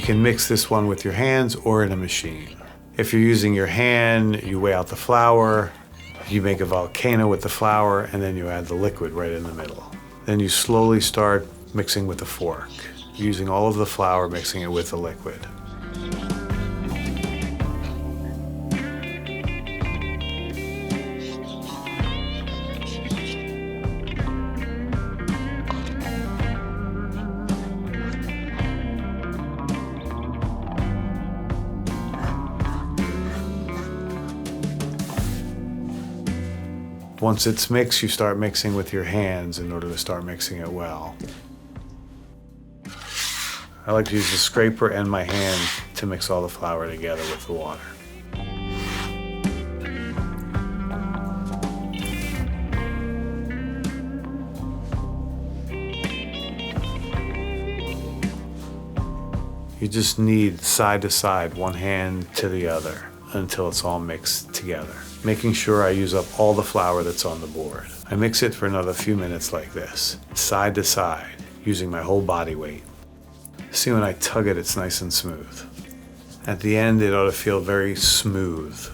can mix this one with your hands or in a machine. If you're using your hand, you weigh out the flour, you make a volcano with the flour, and then you add the liquid right in the middle. Then you slowly start mixing with a fork, using all of the flour, mixing it with the liquid. Once it's mixed, you start mixing with your hands in order to start mixing it well. I like to use the scraper and my hand to mix all the flour together with the water. You just knead side to side, one hand to the other, until it's all mixed together, making sure I use up all the flour that's on the board. I mix it for another few minutes like this, side to side, using my whole body weight. See, when I tug it, it's nice and smooth. At the end, it ought to feel very smooth.